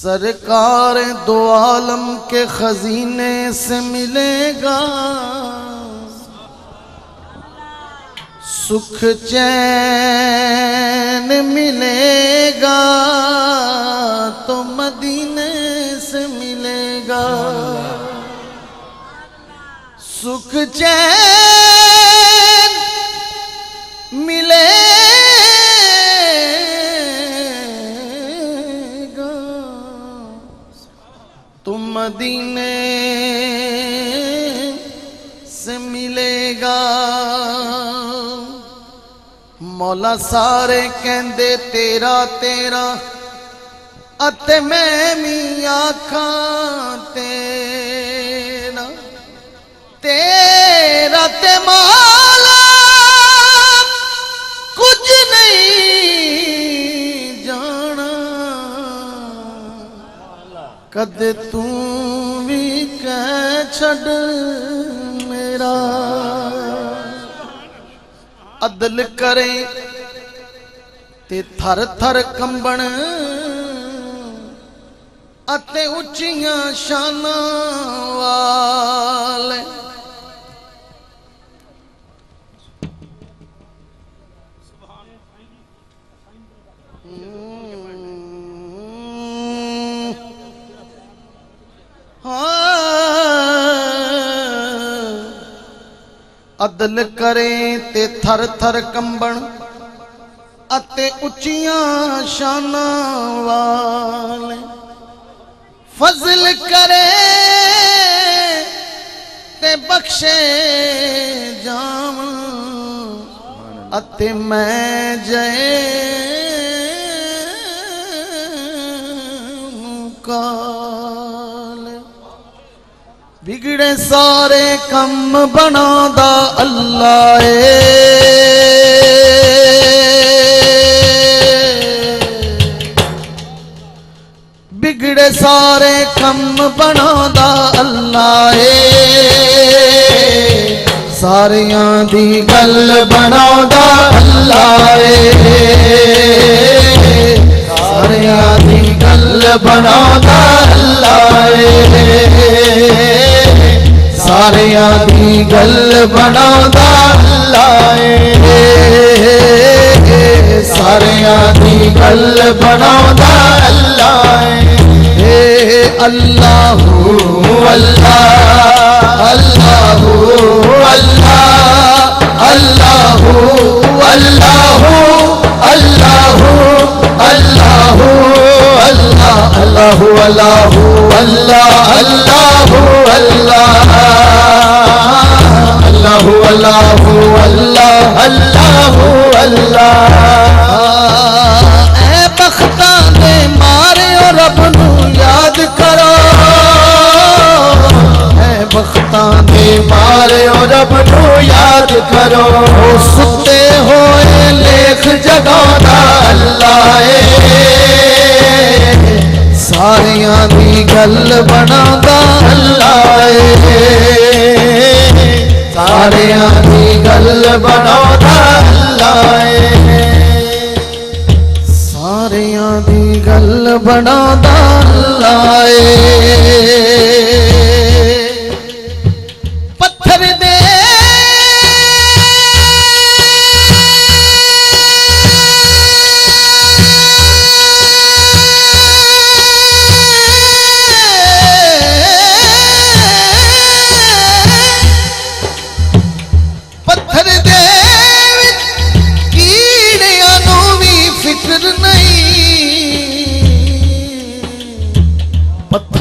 सरकार दो आलम के खजीने से मिलेगा सुख चैन मिलेगा तो मदीने से मिलेगा। सुख चैन मिलेगा तो मदीने से मिलेगा। मौला सारे कहंदे तेरा तेरा अते मैं भी आखां तेरा तेरा ते मौला कुछ नहीं जाना कदे तू भी कह छड़ मेरा। अदल करे ते थर थर कंबण अते उच्चियां शानां वाले अदल करे ते थर थर कंबण अते उच्चियां शानां वाले फजल करे ते बख्शे जाम अते मैं जय काल। बिगड़े सारे कम बनादा अल्लाह बिगड़े सारे कम बनादा अल्लाह सारियां दी गल बनादा अल्लाह सारियां दी गल बनादा अल्लाह सारियां दी गल बनादा अल्लाह सारियां दी गल बनादा अल्लाह। अल्लाहू अल्लाह अल्लाहू अल्लाह अल्लाहू अल्लाहू अल्लाहू अल्लाहू अल्लाह अल्लाहू अल्लाहू अल्लाह अल्लाहू अल्लाह अल्लाहू अल्लाहू अल्लाह अल्लाहू अल्लाह। ऐ बख्तां दे मारे रब नू याद करो ऐ बख्तां दे मारे रब नू याद करो सुते होए लेख जगाना अल्लाह सारियां दी गल बनादा अल्लाह सारियां दी गल बनादा अल्लाह सारियां दी गल बनादा अल्लाह।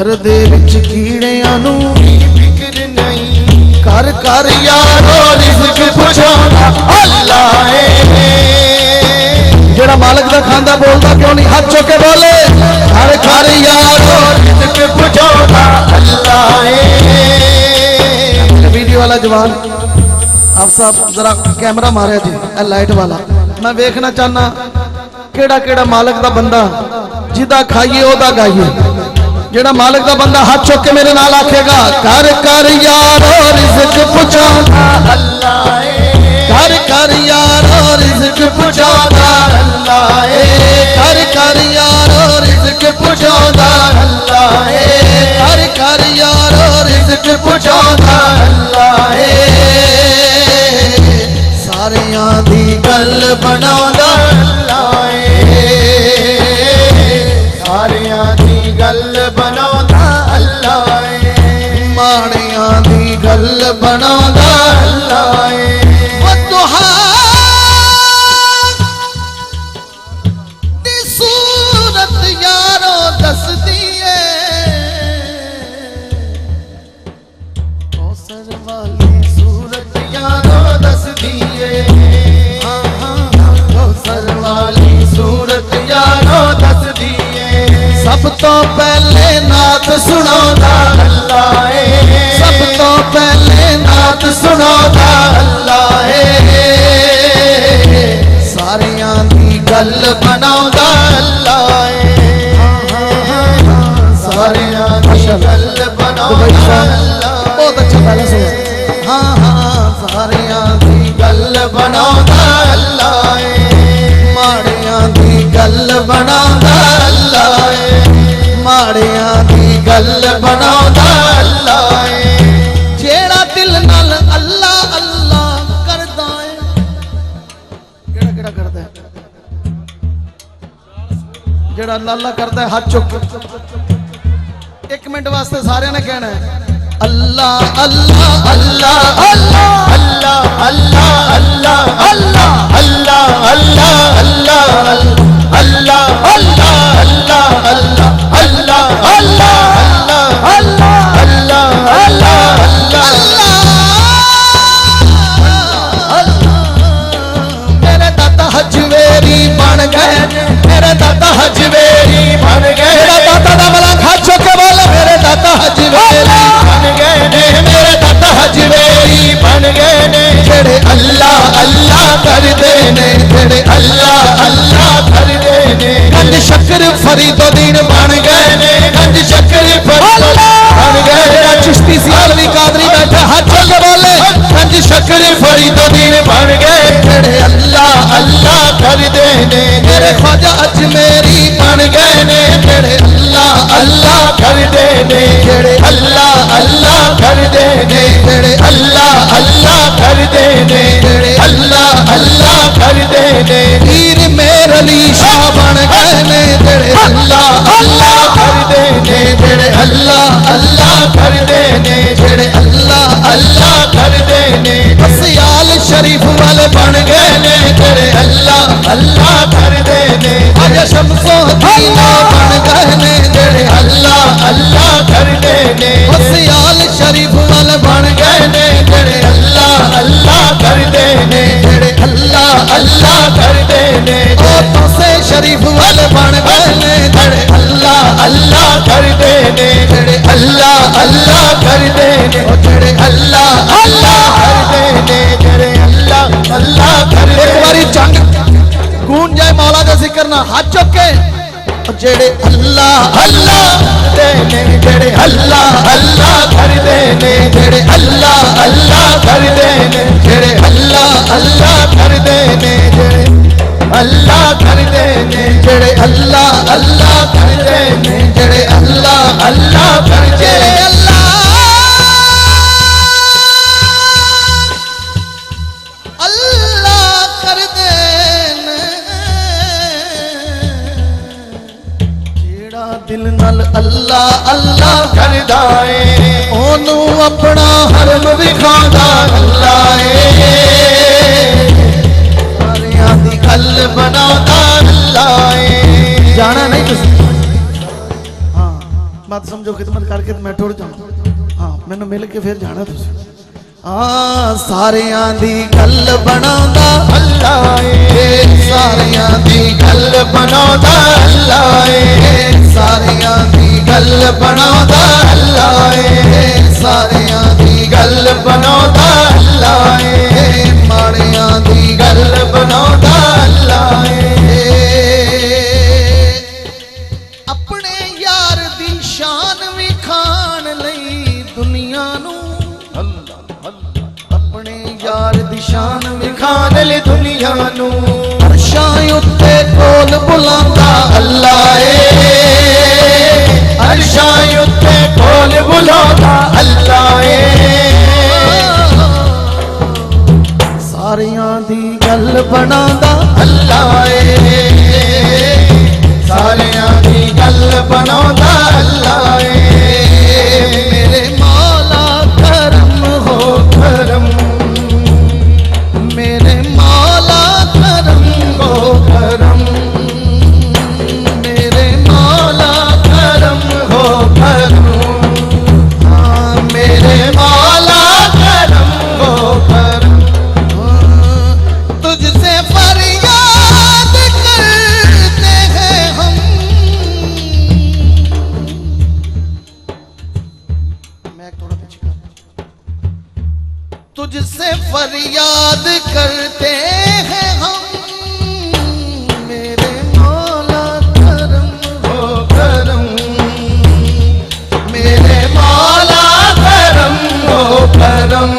पत्थर दे विच कीड़ियां नूं फिक्र नहीं कर कर यारो रिज़्क पुछाउंदा अल्लाह है। जेड़ा मालिक दा खांदा बोलदा क्यों नहीं? हाथ चुक के बोले कर कर यारो रिज़्क पुछाउंदा अल्लाह है। वीडियो वाला जवान आप साहब जरा कैमरा मारे जी, लाइट वाला मैं देखना चाहना केड़ा केड़ा मालिक दा बंदा जिदा खाइए ओदा गाइए। जेड़ा मालिक दा बंदा हाथ चुक के मेरे नाल आखेगा कर कर यारो रिज़्क पुछाउंदा अल्लाह है। कर कर यारो रिज़्क पुछाउंदा अल्लाह है। कर कर यारो रिज़्क पुछाउंदा अल्लाह है। कर कर यारो रिज़्क पुछाउंदा अल्लाह है। सारियां दी गल बनाउंदा अल्लाह है। सारियां दी गल बनाउंदा अल्लाह है। माड़ियां दी गल बनाउंदा अल्लाह है। वदुहा दी सूरत यारो दसदी है कौसर वाली सूरत यारो दस दिए कौसर वाली सूरत यारो दस दिए सब तो पहले नात सुनाउंदा अल्लाह है। सब तो पहले नात सुनाउंदा अल्लाह है। सारियां दी गल बनाउंदा अल्लाह है। सारियां दी गल बनाउंदा अल्लाह है। बहुत अच्छा बैलेंस हुआ। हाँ हाँ सारियां दी गल बनाउंदा अल्लाह है। माड़ियां दी गल बनाउंदा अल्लाह है। माड़ियां दी गल बनाउंदा अल्लाह है। जेड़ा दिल नाल अल्लाह अल्लाह करदा है। केड़ा केड़ा करदा है? जेड़ा अल्लाह अल्लाह करदा है हाथ चुक। एक मिनट वास्ते सारे ने कहना है अल्लाह अल्लाह अल्लाह अल्लाह अल्लाह अल्लाह अल्लाह अल्लाह अल्लाह अल्लाह अल्लाह अल्लाह अल्लाह अल्लाह अल्लाह अल्लाह अल्लाह अल्लाह अल्लाह मेरे दादा हजवेरी बन गए। मेरे दादा हजवेरी बन गए। मेरा दादा दा बला हाथ चुक के बोले मेरे दादा हजवेरी बन गए ने मेरे दादा हजवेरी बन गए ने जेड़े अल्लाह अल्लाह कर दे ने जेड़े अल्लाह अल्लाह कर दे ने गंज शक्कर फरीदुद्दीन बन गए ने गंज शक्कर फरीदुद्दीन बन गए मेरा चिश्ती सियालवी कादरी बैठे हाथ चुक के बोले गंज शक्कर फरीदुद्दीन बन गए जेड़े अल्लाह अल्लाह कर दे ने मेरे ख्वाजा अजमेरी बन गए ने जेड़े अल्लाह अल्लाह कर दे ने जेड़े अल्लाह अल्लाह कर दे ने जेड़े अल्लाह अल्लाह कर दे ने जेड़े अल्लाह अल्लाह कर दे ने पीर मेर अली शाह बन गए ने जेड़े अल्लाह अल्लाह कर दे ने जेड़े अल्लाह अल्लाह कर दे ने जेड़े अल्लाह अल्लाह कर दे ने सियाल शरीफ वाले बन गए ने जेड़े अल्लाह अल्लाह कर दे ने आज शमसो दीना बन गए ने जेड़े अल्लाह अल्लाह कर दे ने सियाल शरीफ वाले बन गए ने जेड़े अल्लाह अल्लाह कर दे ने जेड़े अल्लाह अल्लाह कर दे ने तो से शरीफ वाले बन गए ने जेड़े अल्लाह अल्लाह कर दे ने जेड़े अल्लाह अल्लाह कर दे ने जेड़े अल्लाह अल्लाह कर दे ने जेड़े अल्लाह अल्लाह कर दे। एक बारी जंग गूंज जाए मौला का जिक्र ना हाथ चुक के जेड़े अल्लाह अल्लाह दे ने जेड़े अल्लाह अल्लाह कर दे ने जेड़े अल्लाह अल्लाह कर दे ने जेड़े अल्लाह अल्लाह कर दे ने जेड़े अल्लाह कर दे ने जेड़े अल्लाह अल्लाह कर दे ने जेड़े अल्लाह अल्लाह कर दे अल्लाह कर देन जेड़ा दिल नाल अल्लाह अल्लाह करदा है ओनू अपना हरम विखांदा अल्लाह है सारियां दी गल बनादा अल्लाह है जाना नहीं तुसी हाँ मत समझो खिदमत करके मैं टुर जाऊं। हाँ मैंने मिल के फिर जाना तुसी। हाँ सारियां दी गल बनांदा अल्लाह सारियां दी गल बनांदा अल्लाह सारियां दी गल बनांदा अल्लाह सारियां दी गल बनांदा अल्लाह माड़ियां दी गल बनांदा अल्लाह अपने यार दी शान विखाण लई दुनिया नू अपने यार दी शान खान ले दुनिया नू अरशां उत्ते कोल बुलांदा अल्लाह अरशां उत्ते कोल बुलांदा अल्लाह सारियां दी गल बनांदा अल्लाह सारियां दी गल बनांदा अल्लाह मेरे मौला करम हो करम मेरे मौला करम हो करम मेरे मौला करम हो करम हाँ मेरे मौला करम हो करम तुझसे फरियाद करते हैं हम। मैं थोड़ा पीछे कर। तुझसे फरियाद करते हैं हम मेरे मौला करम हो करम मेरे मौला करम हो करम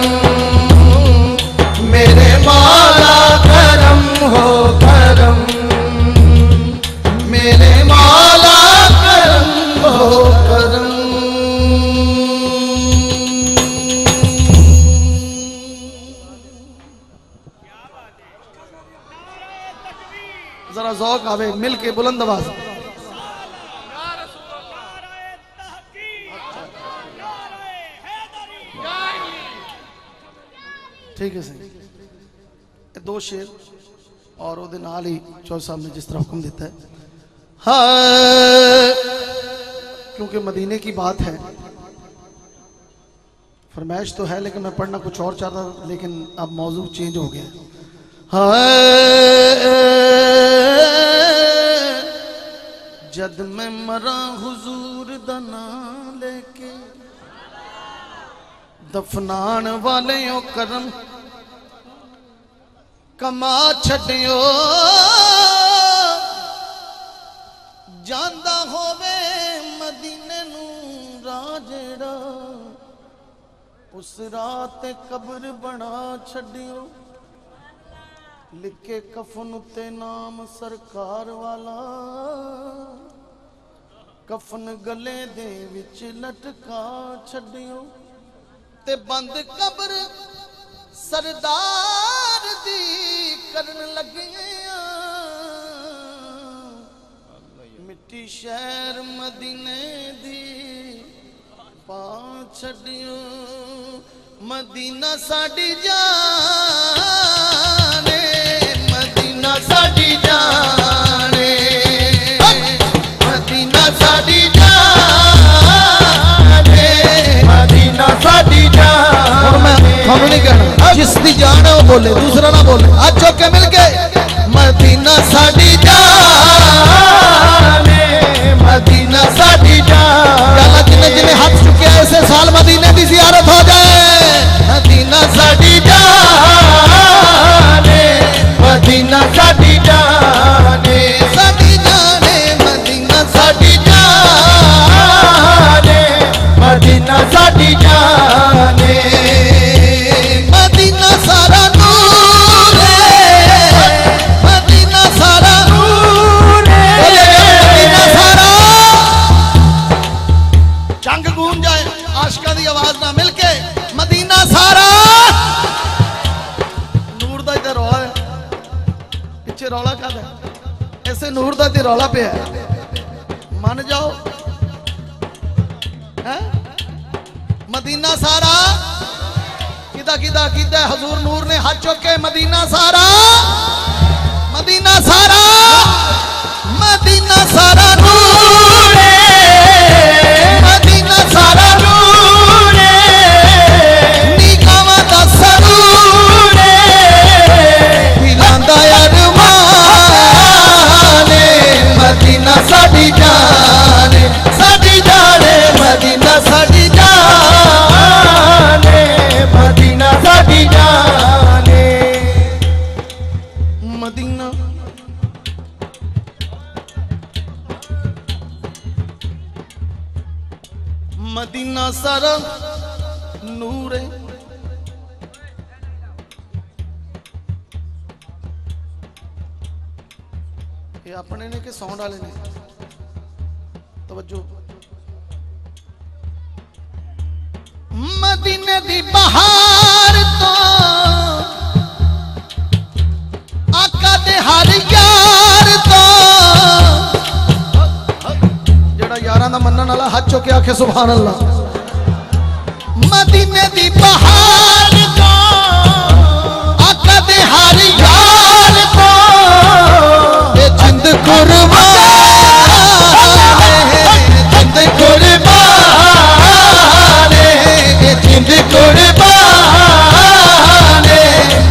मेरे मौला करम हो करम मेरे मौला करम हो करम जरा ज़ौक़ आवे मिल के बुलंद आवाज। ठीक है सही दो शेर और वो नाल ही चौधरी साहब ने जिस तरह हुक्म देता है। हाँ क्योंकि मदीने की बात है फरमाइश तो है लेकिन मैं पढ़ना कुछ और चाहता था लेकिन अब मौजू चेंज हो गया। जद मैं मरा हुजूर दा नाम लेके दफनान वाले करम कमा छड्यो ਜਾਂਦਾ होवे मदीने नू राजेड़ा उस रात कब्र बना छड्यो लिखे कफन उत्ते नाम सरकार वाला कफन गले दे विच लटका छड्यो ते बंद कब्र सरदार दी करन लगे मिट्टी शहर मदीने दी पा छड्यो मदीना साडी जाने मदीना साडी जाने मदीना साडी जाने मदीना साडी जान मैं थानू नहीं कहना जिसकी जान है वो बोले दूसरा ना बोले आज चौके मिल के मदीना साडी जाने मदीना साडी जान जिन्हें जिन्हें हाथ चुके ऐसे साल मदीने की जियारत हो जाए मदीना साडी जाने मदीना साडी जाने साडी जाने मदीना साडी जाने मदीना साडी जाने मदीना सारा नूर है मदीना सारा नूर है मदीना सारा जंग गूंज जाए आशिका दी आवाज ना मिलके मदीना सारा नूर दा इधर रौला है पीछे रौला का है ऐसे नूर दा ते रौला पे है मान जाओ है मदीना सारा किदा किदा किदा हजूर नूर ने हाथ चुक के मदीना सारा मदीना सारा नूर है नूर है। ये अपने ने कि साउंड वाले ने? तवज्जो। मदीने दी बहार तो आका दे हर यार तो, जेड़ा यारां दा मनन वाला हाथ चुक के आखे सुभान अल्लाह। मदीने दी बहार तो आका दे हर यार तो, ये जिंद कुर्बान जिंद कुर्बान जिंद कुर्बान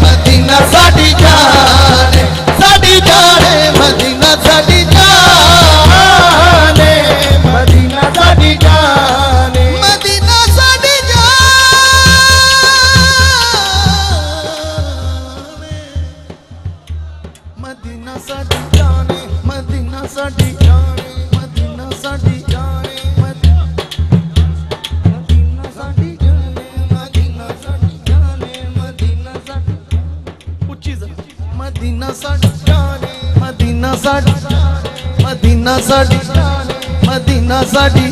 मदीना साडी जान मदीना साडी जान मदीना साडी जान मदीना साडी जान मदीना साडी जान मदीना साडी जान मदीना साडी जान मदीना साडी जान मदीना साडी जान मदीना साडी उच्ची मदीना साडी जान मदीना साडी मदीना साडी मदीना साडी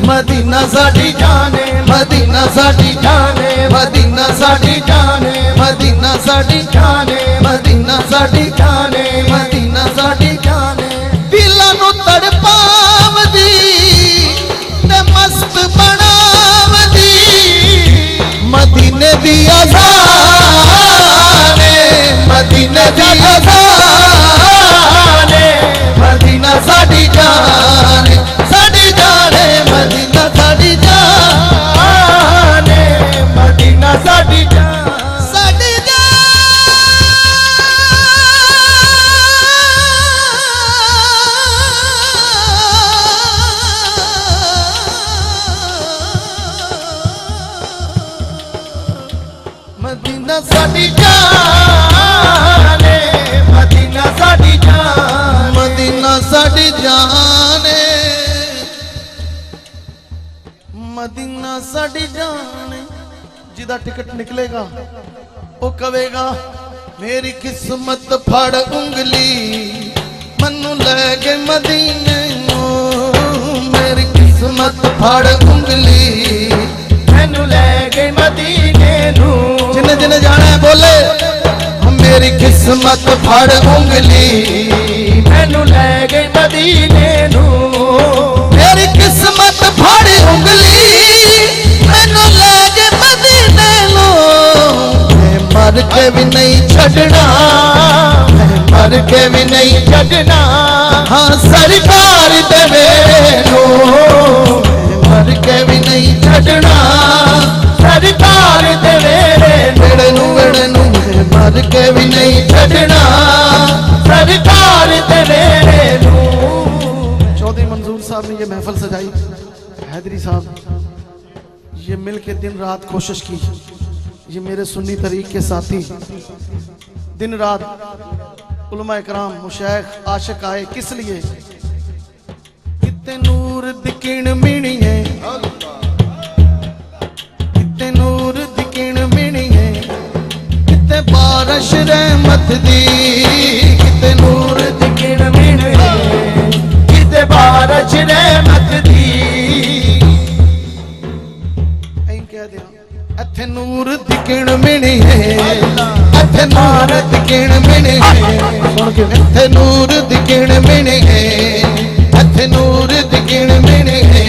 मदीना साडी जान मदीना साडी जान मदीना साडी जान मदीना साडी जान मदीना साडी जान मदीना साडी जान दिलां नूं तड़पावदी ते मस्त बनावदी मदीने दी अज़ान मदीने दी अज़ान मदीना साडी जान मदीना साडी जान मदीना साडी जान साडी मदीना साडी जान मदीना साडी जान मदीना साडी जान मदीना साडी जान जिदा टिकट निकलेगा वो कवेगा मेरी किस्मत फड़ उंगली मनु ले गए मदीने नूं मेरी किस्मत फड़ उंगली मैनू ले गए मदीने नूं जिन्हें जिन्हें जाना है बोले मेरी किस्मत फड़ उंगली मैनू ले गए मदीने नूं मेरी किस्मत फड़ उंगली मैनू ले गए मदीने नूं मैं मर के भी नहीं छड़ना मैं मर के भी नहीं छड़ना हाँ सरकार दे मैनू मैं मर के भी नहीं छड़ना सरकार दे वेड़े नू मैं मर के भी नहीं छड़ना सरकार दे चौधरी मंजूर साहब ने ये महफिल सजाई, हैदरी साहब ये मिल के दिन रात कोशिश की, ये मेरे सुन्नी तरीक के साथी दिन रात उलमा इकराम मुशाइख आशिक आए किस लिए कितने नूर दिकिन मिनी है कितने नूर दिकिन मिनी है कितने बारिश रहमत दी कितने नूर दिकिन मिनी कितने बारिश रहमत दी ऐं कह दिया इत्थे नूर दिकिन मिनी है इत्थे नूर दिकिन मिनी है सुन के इत्थे नूर दिकिन मिनी है इत्थे नूर दिकिन मिनी है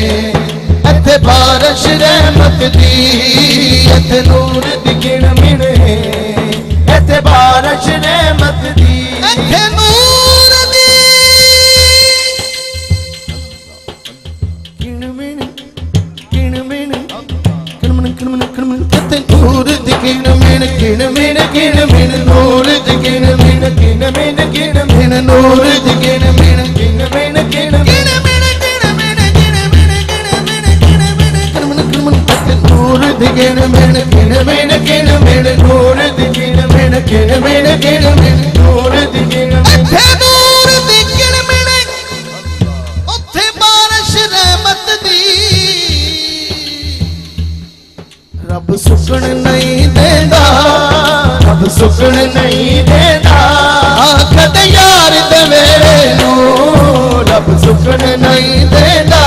इत्थे बारिश रहमत दी इत्थे नूर दिकिन मिनी इत्थे बारिश रहमत दी इत्थे नूर दी किन मिनी किन मिनी किन मिनी किन मिनी किन मिनी इत्थे नूर दिकिन मिनी किन मिनी किन मिनी नूर दिकिन मिनी किन मिनी किन मिनी नूर दिकिन मिनी किन मिनी किन मिनी नूर दिकिन मिनी किन मिनी किन मिनी नूर दिकिन मिनी किन मिनी किन मिनी नूर दिकिन इत्थे नूर दिकिन मिनी उत्थे बारिश रहमत दी रब सुकन नहीं देता, रब सुकन नहीं देता, कदे यार दे मेरे नू रब सुकन नहीं देता,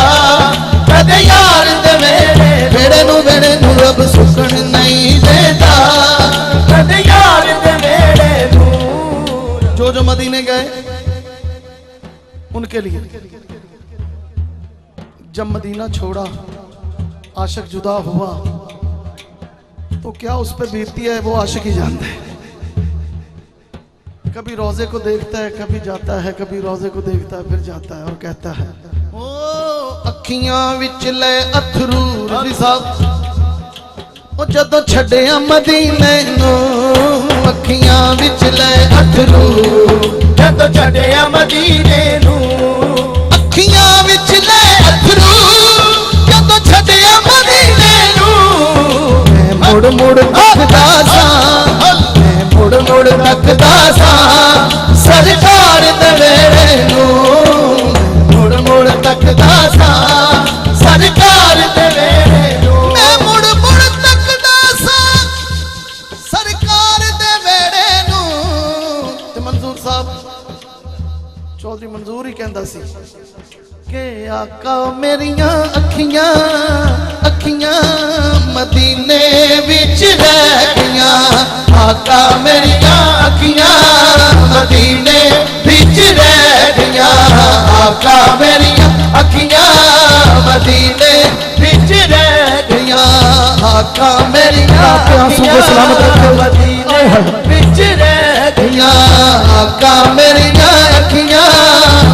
कदे यार दे बेड़े नू रब सुकन नहीं देता, कदे यार दे मेरे नू। जो मदीने गए उनके लिए, जब मदीना छोड़ा आशिक जुदा हुआ तो क्या उस पर बीतती है वो आशिक ही जानता है। कभी रोजे को देखता है, कभी जाता है, कभी रोजे को देखता है फिर जाता है और कहता है ओ अखियां विच ले अथरू रज़ी साहब ओ जदों छड्डिया मदीने नू, अखियां विच ले अथरू जदों छड्डिया मदीने नू, अखियां विच ले अथरू जदों छड्डिया मदीने नू, मैं मुड़ मुड़ तकदा सा, मैं मुड़ मुड़ तकदा सा सरकार दे वेड़े नू, मुड़ मुड़ तकदा सा सरकार दे वेड़े नू, मैं मुड़ मुड़ तकदा सा सरकार दे वेड़े नू। ते मंजूर साहब चौधरी मंजूर ही कहंदा सी के आका मेरिया अखियां अखियां मदीने विच रह गईयां, आका मेरिया अखियां मदीने विच रह गईयां, आका मेरिया अखियां मदीने विच रह गईयां, आका मेरिया अखियां मदीने विच रह गईयां, आका मेरिया अखियां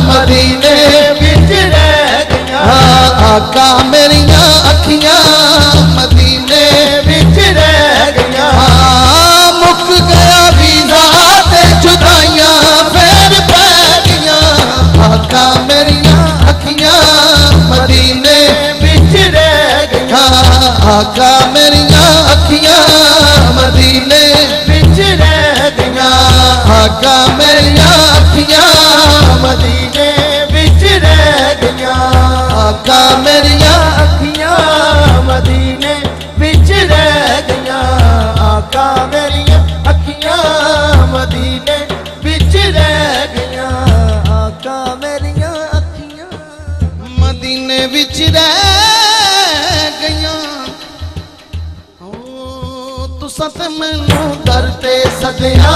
मदीने विच रह गईयां, आका मेरिया अखियां मदीने विच रह गईयां, मुक गया वीज़ा ते जुदाइयां फिर पै गईयां, आका मेरिया अखियां मदीने विच रह गईयां, आका मेरिया अखियां मदीने विच रह गईयां, आका मेरिया अखियां मदीने विच रह गईयां, आका मेरिया अखियां मदीने विच रह गईयां, आका मेरिया अखियां मदीने विच रह गईयां, आका मेरिया अखियां मदीने विच रह गईयां। ओ तुसां ते मैनू दर ते सदिया,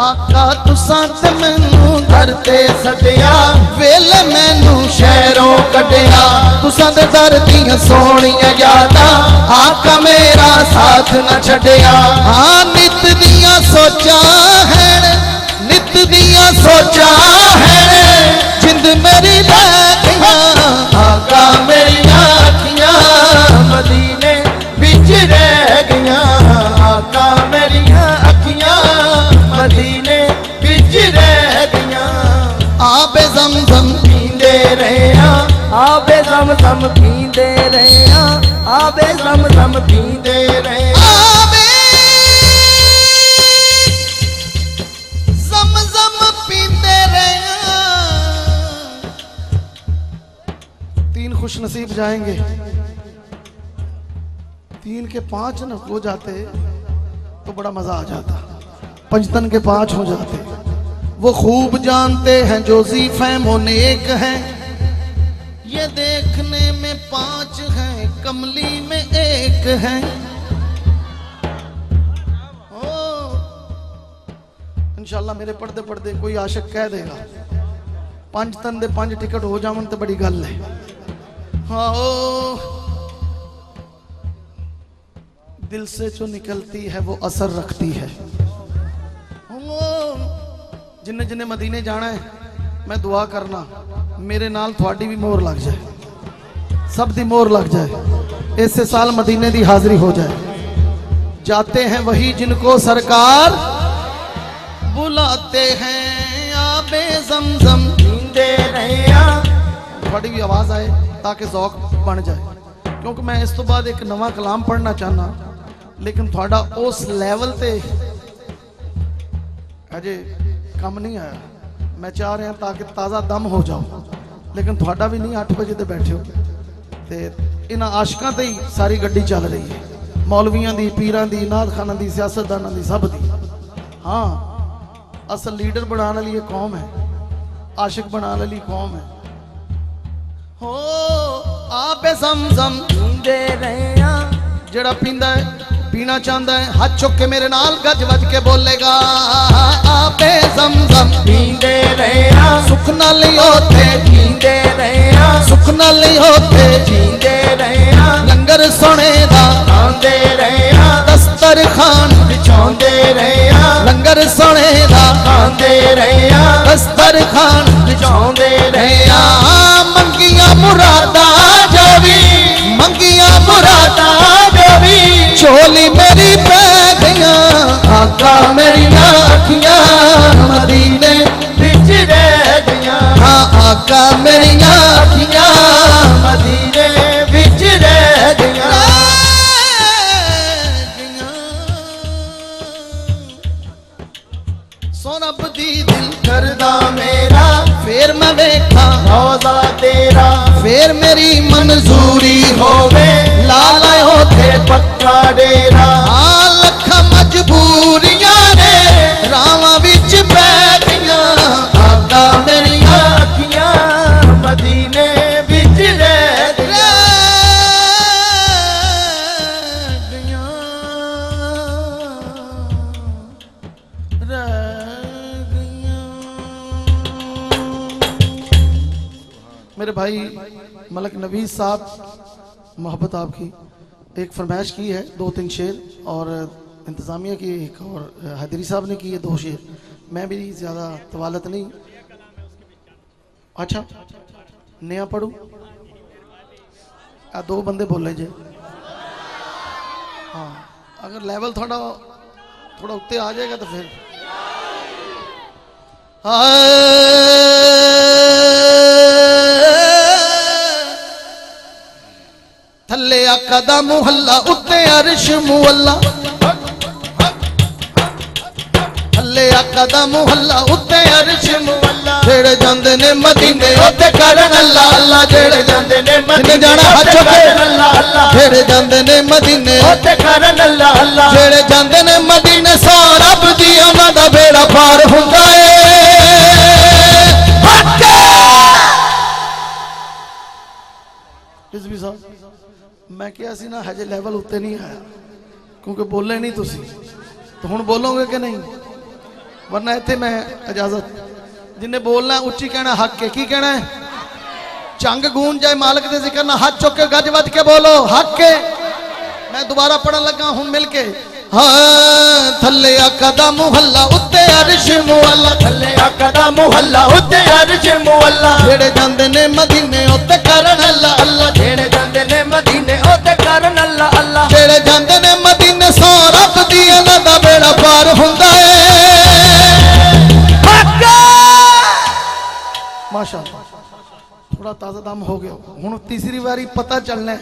आका तुसां ते मैनू दर ते सदिया, वेले मैनू शहरों कढ़िया, तुसां दे दर दियां सोहणियां यादां, आका मेरा साथ न छड्डिया, हाँ नित दियां सोचां है, नित दियां सोचां है, जिंद मेरी रह गईयां, आका मेरिया अखियां मदीने विच रह गईयां, आका मेरिया अखियां मदीने विच रह गईयां, आबे ज़मज़म पींदे रहे आबे ज़मज़म पींदे रहे, आबे ज़मज़म पींदे रहे, आबे ज़मज़म पींदे रहे। 3 खुश नसीब जाएंगे, 3 के 5 न हो जाते तो बड़ा मजा आ जाता, पंचतन के 5 हो जाते। वो खूब जानते हैं जो ज़ीफ़े नेक हैं, ये देखने में 5 हैं कमली में 1 है। इंशाल्लाह मेरे पढ़ते पढ़ते कोई आशिक कह देगा 5 तन दे 5 टिकट हो जावन तो बड़ी गल है। हाँ दिल से जो निकलती है वो असर रखती है। जिन्हें जिन्हें मदीने जाना है मैं दुआ करना मेरे नाल थोड़ी भी मोहर लग जाए, सब दी मोहर लग जाए, ऐसे साल मदीने दी हाजिरी हो जाए। जाते हैं वही जिनको सरकार बुलाते हैं, आबे ज़मज़म पींदे रहे। थोड़ी भी आवाज आए ताकि ज़ौक बन जाए, क्योंकि मैं इस तो बाद एक नवा कलाम पढ़ना चाहना, लेकिन थोड़ा उस लेवल ते अजे कम नहीं आया। मैं चाह रहा ताकि ताज़ा दम हो जाओ, लेकिन थोड़ा भी नहीं 8 बजे ते बैठे हो ते इन्हां आशिकां ते ही सारी गड्डी चल रही है। मौलवियां दी, पीरां दी, नाथ खाना दी, सियासतदानां दी, सब दी। हाँ, असल लीडर बनाने वाली कौम है, आशिक बनाने वाली कौम है। हो आपे समझम पींदे रहे जड़ा पींदा है, पीना चाहता है, हाथ चुक के मेरे नाल गज वज के बोलेगा। आपे समझम पींदे रहे सुख नाल होते, पींदे रहे सुख नाल होते, जींदे रहे लंगर सोने दा आंदे रहे दस्तर खान बिछाउंदे रहे लंगर सोने दा आंदे रहे दस्तर खान बिछाउंदे रहे मंगिया मुरादा जो भी, मंगिया मुरादा जो भी चोली मेरी पै गया, आका मेरी अखियां मदीने बिच रह गया। हाँ, आका मेरी अखियां मदीने बिच रह गया। सोना बदी दिल करदा मेरा फिर मैं वेखा रोजा तेरा, फिर मेरी मंजूरी होवे लाला होते पक्का डेरा। लख मजबूरियां ने रावां विच पै गईयां, आका मेरी अखियां मदीने बिच रह गया। मेरे भाई मलक नवीस साहब, मोहब्बत आपकी, एक फरमाइश की है 2-3 शेर, और इंतज़ामिया की एक, और हैदरी साहब ने की है 2 शेर। मैं भी ज़्यादा तवालत नहीं। अच्छा, नया पढ़ू, 2 बंदे बोले जे। हाँ, अगर लेवल थोड़ा उत्ते आ जाएगा तो फिर थल्ले आका दा मुहल्ला उत्ते अरश मुअल्ला, थल्ले आका दा मुहल्ला उत्ते अरश मुअल्ला, जेड़े जांदे ने मदीने उत्ते करन अल्लाह अल्लाह, जेड़े जांदे ने मदीने जाना हज के अल्लाह अल्लाह, जेड़े जांदे ने मदीने उत्ते करन अल्लाह अल्लाह, जेड़े जांदे ने मदीने सो रब दी उन्हां दा बेड़ा पार हुंदा है। रिजवी साहब, मैं क्या सी ना हजे लेवल उत्ते नहीं आया, क्योंकि बोले नहीं तुसी, तो हुण बोलोगे कि नहीं? वरना इत्थे मैं इजाजत, जिन्हें बोलना उच्ची कहना हक है। की कहना है? चंग गूंज जाए मालिक दे जिक्र ना, हाथ चुक के गज वज के बोलो हक है। मैं दोबारा पढ़न लगा हूं मिल के। हाँ, थल्ले आका दा मुहल्ला उत्ते अरश मुअल्ला, थल्ले आका दा मुहल्ला उत्ते अरश मुअल्ला, जेड़े जांदे ने मदीने उत्ते करन अल्लाह अल्लाह, जेड़े जांदे ने मदीने उत्ते करन अल्लाह अल्लाह, जेड़े जांदे ने मदीने सो रब दी उन्हां दा बेड़ा पार हुंदा है। माशाअल्लाह, थोड़ा ताज़ा दम हो गया। हुण तीसरी बारी पता चलना है,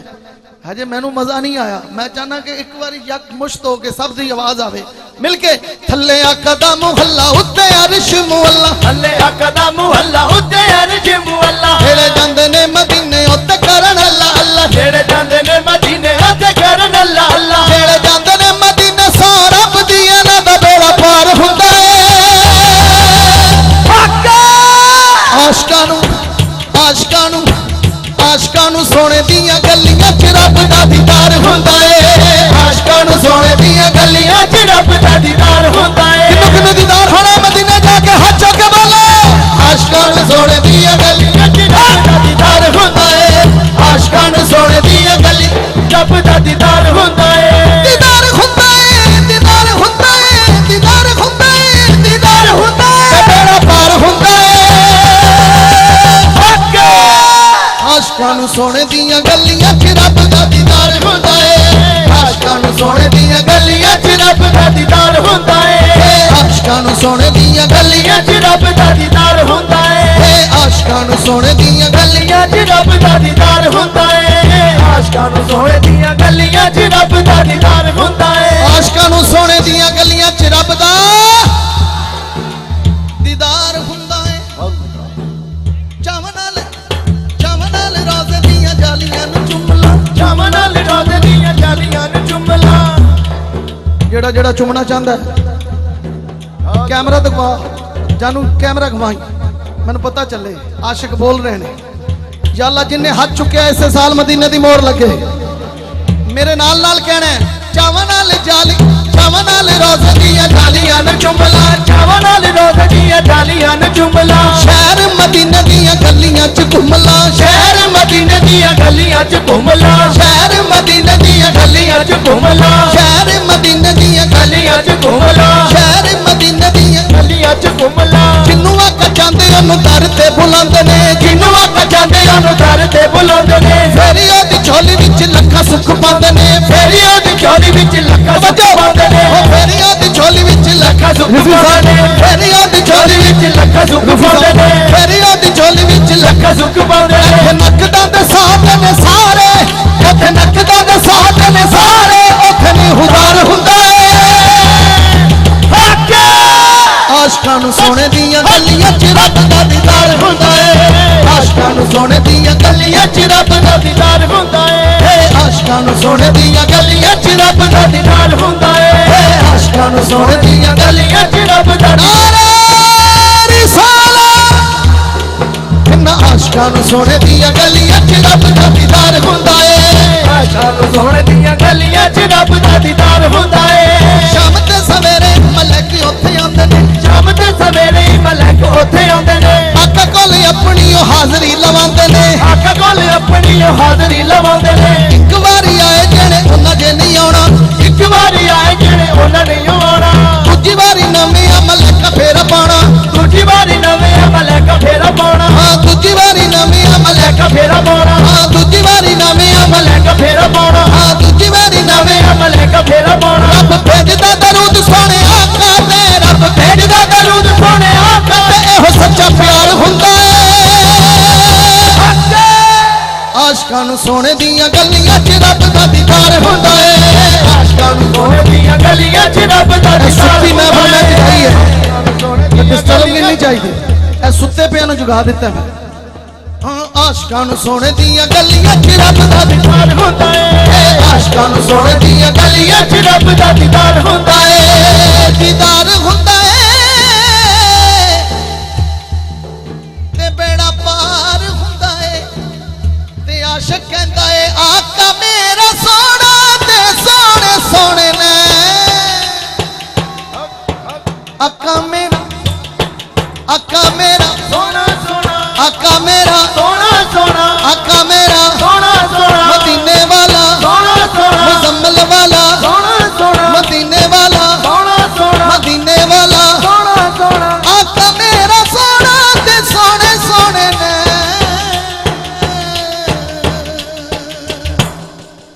हजे मैनू मजा नहीं आया। मैं चाहना कि एक बारी यक मुश्त हो के सब दी आवाज आवे मिलके। थल्ले आका दा मुहल्ला उत्ते अरश मुअल्ला, थल्ले आका दा मुहल्ला उत्ते अरश मुअल्ला, जेड़े जांदे ने मदीने उत्ते करन अल्लाह अल्लाह, जेड़े जांदे ने मदीने उत्ते करन अल्लाह अल्लाह, जेड़े जांदे ने मदीने सो रब दी उन्हां दा बेड़ा पार हुंदा है। आशिकां नूं सोने दियां गलियां च रब दा दीदार हुंदा है। आशिकां नूं सोने दियां गलियां च रब दा दीदार हुंदा है। किन्नू दीदार होना मदीना जाके हाथ चुक के बोलो। आशिकां नूं सोने दियां गलियां च रब दा दीदार हुंदा है। आशिकां नूं सोने दियां गलियां रब दा दीदार हुंदा है। दीदार हुंदा है, दीदार हुंदा है, दीदार हुंदा है, दीदार हुंदा है, बेड़ा पार हुंदा है। आशिकां नूं सोने दियां गलियां च रब दा दीदार हुंदा है। आशिकां नूं सोने दियां गलियां च रब दा दीदार हुंदा है। आशिकां नूं सोने दियां गलियां च रब दा दीदार हुंदा है। आशिकां नूं सोने दियां गलियां च रब दा दीदार हुंदा है। आशिकां नूं सोने दियां गलियां च रब दा दीदार हुंदा है। आशिकां नूं सोने दियां गलियां च रब दा दीदार हुंदा है। जालियां नूं चुम ला, जामन नाल रोज़ दियां जालियां नूं चुम ला, जेड़ा जेड़ा चुमना चाहता है कैमरा दिखा जानू कैमरा घुमाई मैंने पता चले आशिक बोल रहे हैं या अल्लाह जिन्हें हाथ चुकया इस साल मदीने दी मोहर लगे मेरे नाल नाल कहना है चावां नाल जाली चावां नाल रोज़ दियां जालियां न चुमला चावां नाल रोज़ दियां जालियां न चुमला शहर मदीने दियां गलियां च घुमला शहर मदीने दियां गलियां च घुमला शहर मदीने दियां गलियां च घुमला शहर मदीने दियां गलियां च घुमला शहर मदीने दियां गलियां च घुमला जिन्नू आका चाहते ओनू दर ते बुलांदे ने जिन्नू आका चाहते ओनू दर ते बुलांदे ने फेरी ओदी झोली विच लखा सुख पांदे ने फेरी ओदी झोली विच लखा सुख पांदे ने फेरी ओदी झोली विच लखा सुख पांदे ने फेरी ओदी झोली विच लखा सुख पांदे ने फेरी ओदी झोली विच लखा सुख पांदे ने नकदा दे साथ ने सारे उथे नकदा दे साथ ने सारे उथे नहीं हुदार हुंदा आशिकां नू सोने दियां गलियां च रब दा दीदार हुंदा है आशिकां नू सोने दियां गलियां च रब दा दीदार हुंदा है आशिकां नू सोने दियां गलियां च रब दा दीदार हुंदा है आशिकां नू सोने दियां गलियां च रब दा नारे रिसाला इन्ना आशिकां नू सोने दियां गलियां च रब दा दीदार हुंदा है आशिकां नू सोने दियां गलियां च रब दा दीदार हुंदा है शाम ते सवेरे मलक उत्थे आंदे ने शाम ते सवेरे मलक उत्थे आंदे ने आका कोल अपनी हाज़री लवांदे ने आका कोल अपनी हाज़री लवांदे ने एक बारी आए जेड़े उन्हां जे नहीं आउणा एक बारी आए जेड़े उन्हां नहीं आउणा दूजी बारी नवे मलक फेरा पाना दूजी बारी नवे मलक फेरा पाना हाँ दूजी बारी नवे मलक फेरा पाना हाँ दूजी बारी नवे मलक फेरा पाना हाँ दूजी बारी नवे मलक फेरा पाना रब भेजदा दरूद सोने आका ते रब भेजदा दरूद सोने आका ते एहो सच्चा प्यार हुंदा आशिकां नू सोने दियां गलियां च रब दा दीदार हुंदा है आशिकां नू सोने दियां गलियां च रब दा दीदार सुत्ती महफिल में जगाई है डिस्टर्ब नहीं चाहिए ए सुत्ते पिया नू जगा दिता मैं हाँ आशिकां नू सोने दियां गलियां च रब दा दीदार हुंदा है आशिकां नू सोने दियां गलियां च रब दा दीदार हुंदा है दीदार हुंदा है ते बेड़ा पार हुंदा है ते आशिक कहंदा है आका मेरा सोना ते सोने सोने ने आका मेरा सोना सोना आका मेरा सोना सोना आका मेरा सोना सोना मदीने वाला सोना सोना मुजम्मल वाला सोना सोना मदीने वाला सोना सोना मदीने वाला सोना सोना आका मेरा सोना ते सोने सोने ने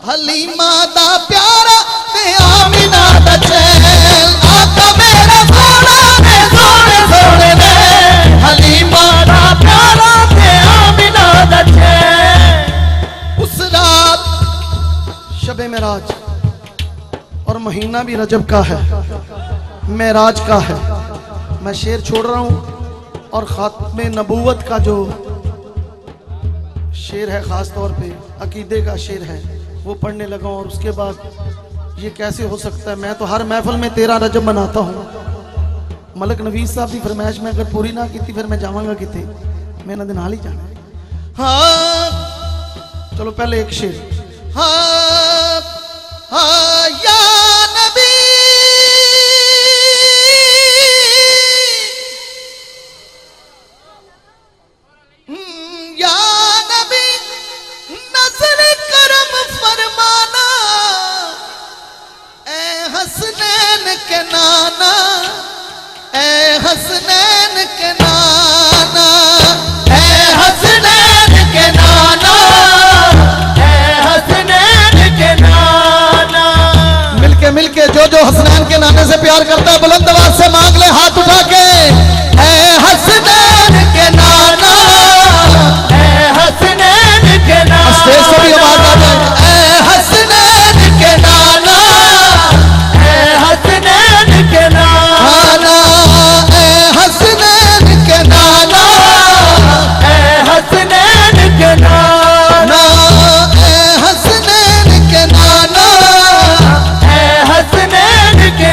हलीमा दा प्यारा ते आमिना दा चैन आका मेरा सोना ते सोने सोने ने हलीमा दा प्यारा ते आमिना दा चैन उस रात शबे मेराज और महीना भी रजब का है मेराज का है मैं शेर छोड़ रहा हूँ और खात्मे नबूवत का जो शेर है ख़ास तौर पे अकीदे का शेर है वो पढ़ने लगा और उसके बाद ये कैसे हो सकता है मैं तो हर महफिल में 13 रजब मनाता हूँ मलक नवीस साहब की फरमाइश में अगर पूरी ना की फिर मैं जावांगा कितने मैंने दिन हाल ही जाना हाँ चलो पहले एक शेर हाँ हाँ या नबी या नबी नजर करम फरमाना ए हसनैन के नाना ए हसनैन के नाना ए हसनैन के नाना ए हसनैन के नाना मिलके जो हसनैन के नाने से प्यार करता है बुलंद आवाज से मांग ले हाथ उठा के ए हसनैन के नाना ए हसनैन के नाना स्टेज से भी आवाज आ जाए ए हसनैन के नाना ए हसनैन के नाना ए हसनैन के नाना ए हसनैन के नाना ए हसनैन के नाना ए हसनैन के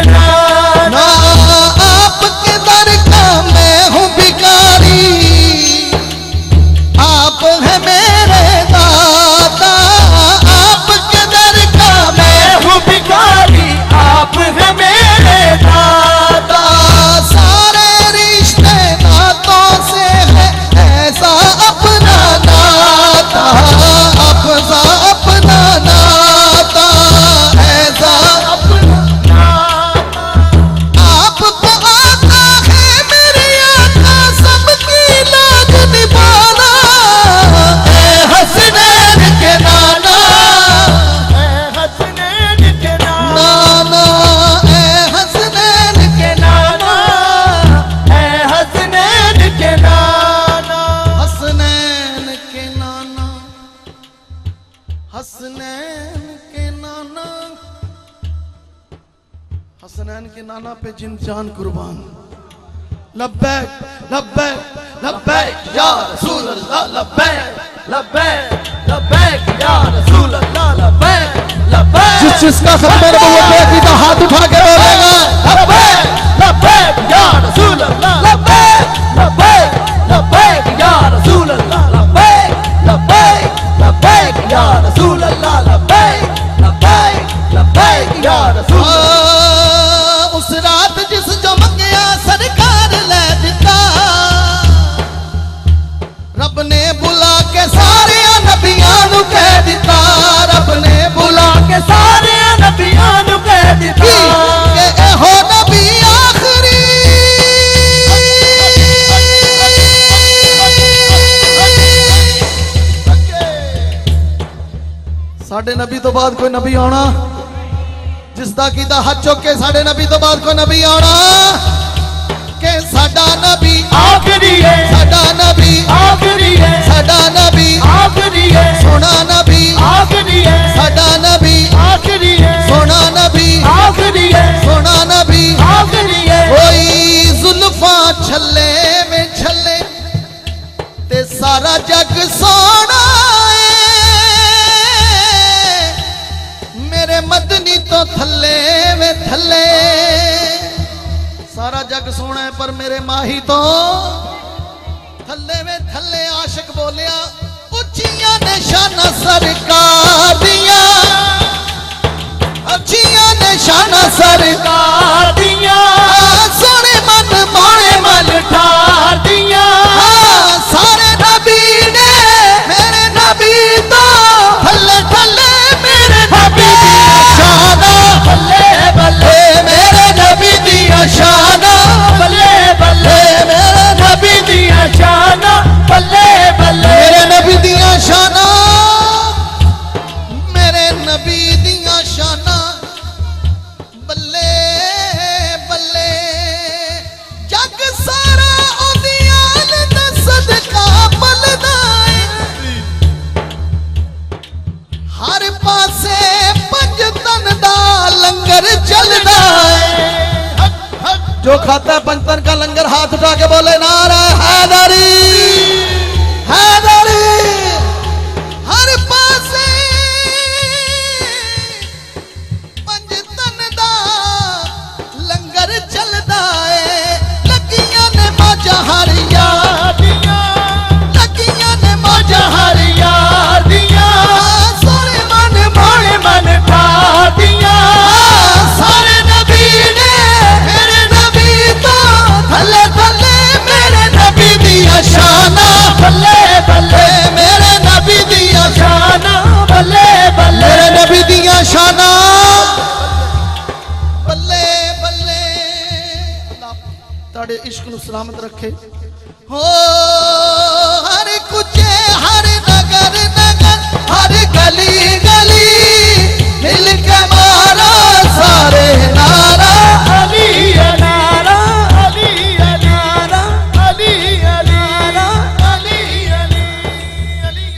हसनैन के नाना पे जिन जान कुर्बान। लब्बैक लब्बैक लब्बैक या रसूल अल्लाह, लब्बैक लब्बैक लब्बैक या रसूल अल्लाह, लब्बैक लब्बैक। जिसका खत्म नबूवत की तो हाथ उठा के बोलेगा लब्बैक लब्बैक या रसूल अल्लाह, लब्बैक लब्बैक लब्बैक या रसूल अल्लाह, लब्बैक लब्बैक लब्बैक या रसूल अल्लाह, लब्बैक लब्बैक लब्बैक या रसूल। उस रात जिस जो मंगया सरकार ले दिता, रब ने बुला के सारे नबियां नु कह दिता, रब ने बुला के सारे नबियां नु कह दिता कि एहो नबी आखिरी। साडे नबी तो बाद कोई नबी आना, जिसदा कीता हाथ चुक के साडे नबी तो बाद कोई नबी आना, के साडा नबी आखिरी है, साडा नबी आखिरी है, साडा नबी आखिरी है, सोना नबी आखिरी है, साडा नबी आखिरी है, सोना नबी आखिरी है, सोना नबी आखिरी है। कोई जुल्फा छल्ले में छल्ले ते सारा जग सोना है, मेरे मदनी तो थल्ले में थल्ले। सारा जग सोना है पर मेरे माही तो थल्ले में थल्ले। आशिक बोलिया उच्चियां निशाना सरकार दिया, उच्चियां निशाना सरकार दिया, सोने मन मोने मन ठार दिया। सारे नबी ने मेरे नबी तो थल्ले थल्ले मेरे नबी दिया शाना, बल्ले बल्ले मेरे नबी दिया शाना, बल्ले बल्ले मेरे नबी दिया शाना, बल्ले बल्ले मेरे नबी दिया शाना, मेरे नबी दिया शाना, बल्ले बल्ले। जग सारा उदियां दा सदका बलदा है, हर पासे पंज तन दा लंगर चलदा है। जो खाता है पंचतन का लंगर हाथ उठा के बोले नारा हैदरी हैदरी। हर पासे पंज तन दा लंगर चलदा है, लगियां ने मौजा हर यार दियां, लगियां ने मौजा हर यार दियां, सोने मन मोने मन ठार दियां। सारे नबी ने मेरे नबी तो थल्ले थल्ले मेरे नबी दिया शाना, बल्ले बल्ले मेरे नबी दिया शाना, बल्ले बल्ले मेरे नबी दिया शाना, बल्ले बल्ले। ताड़े इश्क नु सलामत रखे। हो हर कुचे हर नगर नगर हर गली गली मिल के मारा सारे नारा, अली अनारा अली अनारा अली अनारा अली अली अली।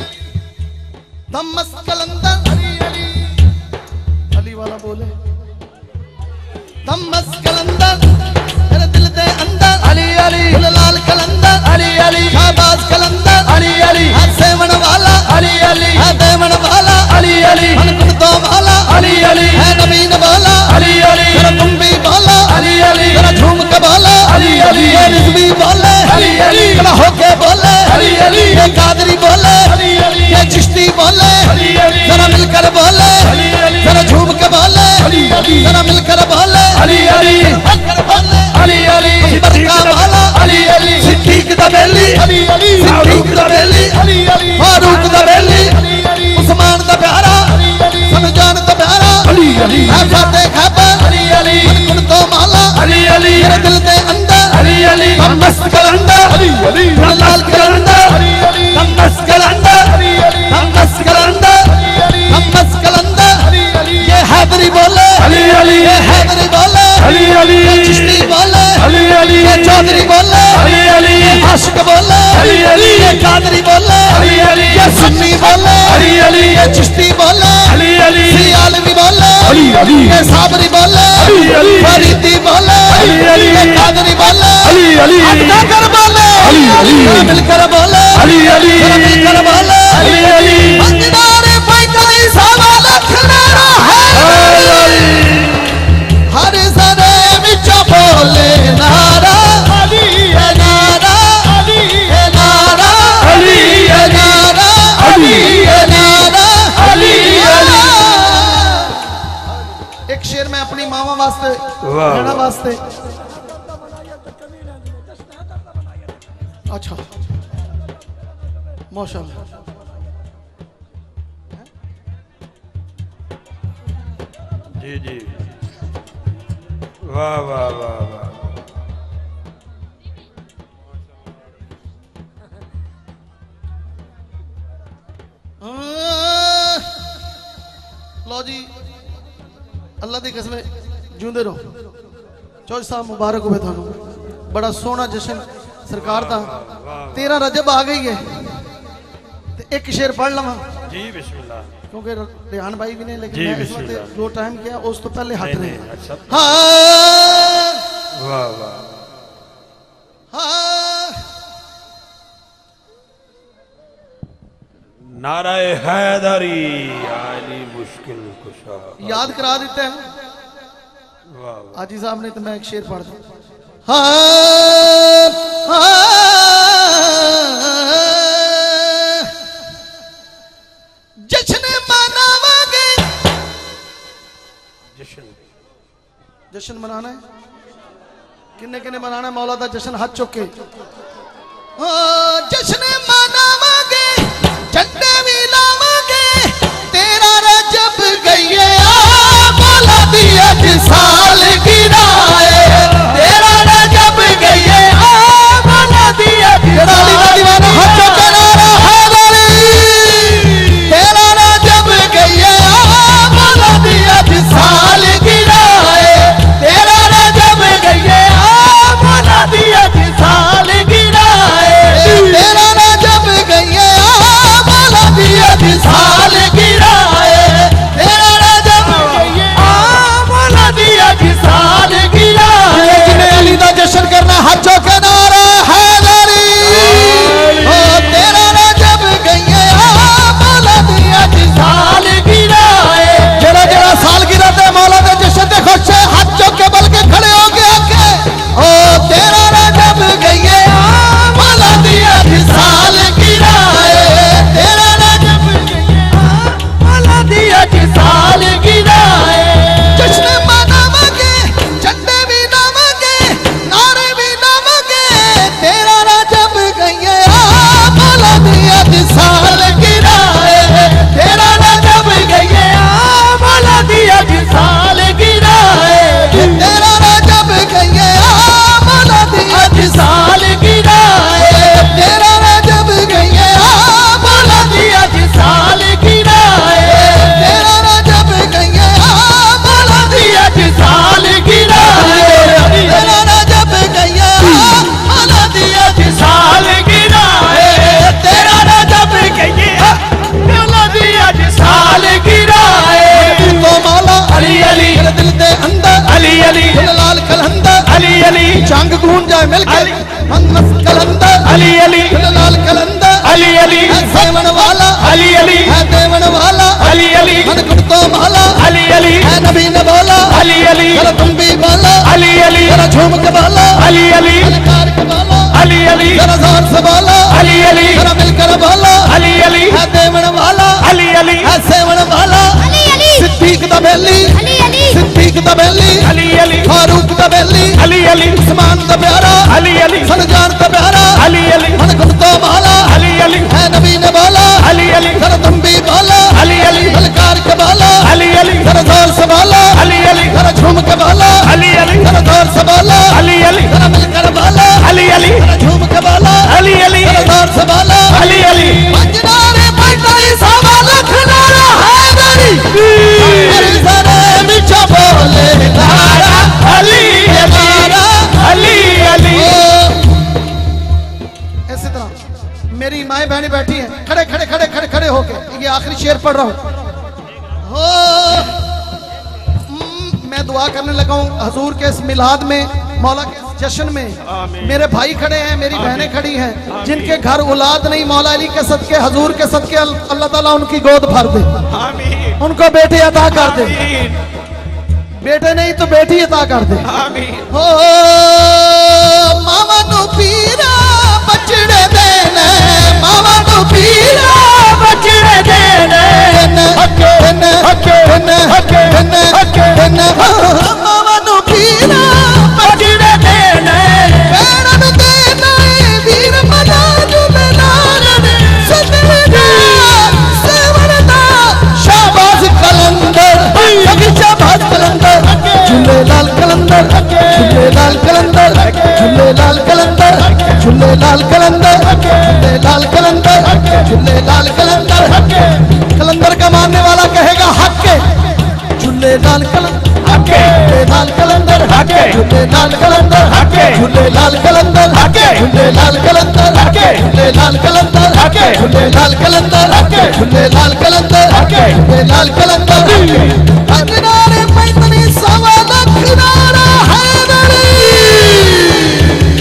दमस कलंदर अली अली, अली वाला बोले दमस कलंदर मेरे दिल दे अंदर, अली अली लाल कलंदर, अली अली शाहबाज कलंदर, अली अली हर सेवन वाला, अली अली है देवन वाला, अली अली मन दो वाला, अली अली है नबीन वाला, अली अली जरा तुम भी बोला, अली अली जरा झूम के बोला, अली अली ये रिजवी बोले, अली अली जरा होके बोले, अली अली ये कादरी बोले, अली अली ये चिश्ती बोले, अली अली जरा मिलकर बोले, अली अली जरा झूम के बोले, अली अली जरा मिलकर बोले, अली अली मिलकर बोले, अली अली बरका वाला, अली अली सिद्दीक दा बेली, अली अली फारूक दा बेली, अली अली फारूक दा बेली, अली अली उस्मान दा प्यारा, अली अली समझान दा प्यारा, अली अली है फाते खैबर, अली अली मन तो माला, अली अली मेरे दिल दे अंदर, अली अली हम मस्त कलंदर, अली अली लाल कलंदर, अली अली हम मस्त कलंदर, अली अली हम मस्त कलंदर, अली अली हम मस्त कलंदर, अली अली ये हैदरी बोले, अली अली ये हैदरी बोले, अली अली ये चिश्ती बोले, अली अली ये चौधरी बोले, अली अली ये आशिक बोले, अली अली ये कादरी बोले, अली अली ये सुन्नी बोले, अली अली ये चिश्ती बोले, अली अली सियालवी बोले, अली अली ये साबरी बोले अली अली फरीदी बोले अली अली ये कादरी बोले अली अली अब्दाकर बोले अली अली मिलकर बोले अली अली मिलकर बोले अली अली मंदिदारे पैकरी सवा लख नारा है हर सरे विच बोले नारा अली है नारा अली है नारा अली है नारा अली है नारा अली एक शेर में अपनी मामा वास्ते बहना वास्ते अच्छा माशाल्लाह जी जी वाह वाह वाह वाह लो जी अल्लाह की कसम जिंदे रहो चौधरी साहब मुबारक हो थानू बड़ा सोहना जश्न सरकार दा 13 रजब आ गई है ते एक शेर पढ़ लवा जी बिस्मिल्लाह क्योंकि रेहान भाई भी नहीं लेकिन जी, मैं इस बिस्मिल्लाह। वक्त जो टाइम किया उस तो पहले हट रहे हैं अच्छा हाँ वाह वाह हाँ नाराए हैदरी आली मुश्किल कुशा याद करा देते हैं वाह वाह आजी साहब ने तो मैं एक शेर पढ़ दूं हाँ हाँ जश्न मनावांगे जश्न जश्न मनाना है किन्ने किन्ने मनाना है मौला दा जश्न हाथ चुक के जश्न मनावांगे झंडे भी लावांगे तेरा रजब गईए मौला दी अज साल गिराए तेरा रजब गईए मौला दी अज साल दीवाना हाथ चुक के नारा हैदरी तेरा रजब गईए मौला दी अज साल गिराए तेरा रजब गईए मौला दी अज साल गिराए तेरा रजब गईए मौला दी अज साल गिराए तेरा रजब गईए मौला दी अज साल गिराए जिन्हें अली दा जश्न करना हाथ चुक के नारा हैदरी ओ तेरा रजब गईए मौला दी अज साल गिराए जरा जरा साल गिरा ते मौला दे जश्न ते खुश है हाथ चुक के बल के खड़े हो के आके ओ तेरा रजब गईए मौला दी अज साल गिराए तेरा रजब गईए मौला दी अज साल गिराए जश्न मनावांगे झंडे भी लावांगे नारे भी लावांगे तेरा रजब गईए मौला दी अज साल गिराए तेरा रजब गईए मौला दी अज साल गिराए तेरा रजब गईए मौला दी अज साल गिराए तेरा रजब गईए मौला दी अज साल गिराए तेरा रजब गईए मौला दी अज साल गिराए तेरा रजब गईए मौला दी अज साल गिराए तेरा रजब गईए मौला दी अज साल गिराए तो मौला अली अली दिल दे अंदर अली अली लाल कलंदर अली अली जंग गूंज जाए मिलके मनमस कलंदर अली अली लाल कलंदर अली अली सेवन वाला अली अली है देवन वाला अली अली मन कुर्तो माला अली अली है नबी ने बोला अली अली कर तुम भी बोला अली अली कर झूम के बोला अली अली कार के बोला अली अली कर जोर से बोला अली अली कर मिलकर बोला अली अली है देवन वाला अली अली है सेवन वाला अली अली सिद्दीक दा बेली अली अली सिद्दीक दा बेली अली अली फारूक दा बेली अली अली उस्मान दा प्यारा अली अली सनजान दा प्यारा अली अली मन कुर्तो माला अली अली है नबी ने बोला अली अली कर तुम भी बोला अली अली कार के बोला अली अली कर जोर से बोला अली अली कर झूम के बोला अली अली कर जोर से बोला अली अली कर मिलकर बोला अली अली कर झूम के बोला अली अली कर जोर से बोला अली अली पंजनारे पैताली सवा लख नारा हैदरी हर सरे विच बोले नारा अली नारा अली अली इसी तरह मेरी माएं बहनें बैठी हैं खड़े खड़े खड़े खड़े खड़े होके ये आखिरी शेर पढ़ रहा हूं हो मैं दुआ करने लगा हूँ हजूर के इस मिलाद में, मौला के इस जश्न में। मेरे भाई खड़े हैं, मेरी बहनें खड़ी हैं, जिनके घर औलाद नहीं, मौला अली के सदके, हजूर के सदके अल्लाह ताला उनकी गोद भर दे, आमीन उनको बेटे अता कर दे, बेटे नहीं तो बेटी अता कर दे। आमीन हो मामा नु पीरा बचड़े देने, मामा नु पीरा बचड़े देने, हके हके हके हके मामा नु पीरा बचड़े देने, पैरन देने वीर मना जुलनार सदरदा सेवरदा शाबाश कलंदर, सभी शाबाश कलंदर, झूलेलाल कलंदर, झूलेलाल कलंदर, झूलेलाल कलंदर, झूलेलाल कलंदर, झूलेलाल कलंदर, झूलेलाल कलंदर, कलंदर का मानने वाला कहेगा हक, झूलेलाल कलंदर, झूलेलाल कलंदर, झूलेलाल कलंदर, झूलेलाल कलंदर, झूलेलाल कलंदर, झूलेलाल कलंदर, झूलेलाल कलंदर, झूलेलाल कलंदर, झूलेलाल कलंदर, अजनारे पैतनी सवा लख नारा हैदरी,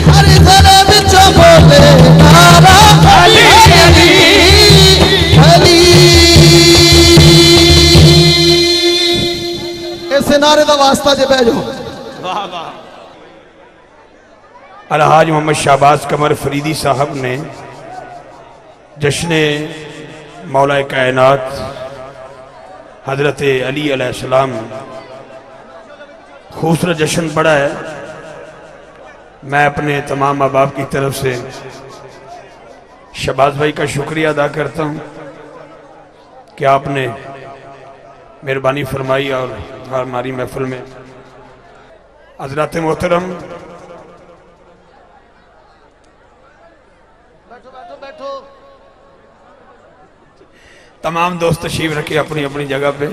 हर जने विच बोले नारा अली अली। इस नारे का वास्ता जे बह जाओ। अलहाज मोहम्मद शाहबाज कमर फरीदी साहब ने जश्न मौला कायनात हजरत अली अलैहिस्सलाम खूबसूरत जश्न पढ़ा है। मैं अपने तमाम माँ बाप की तरफ से शहबाज भाई का शुक्रिया अदा करता हूँ कि आपने मेहरबानी फरमाई और हमारी महफिल में हजरत मोहतरम तमाम दोस्त तशरीफ रखे अपनी अपनी जगह पे।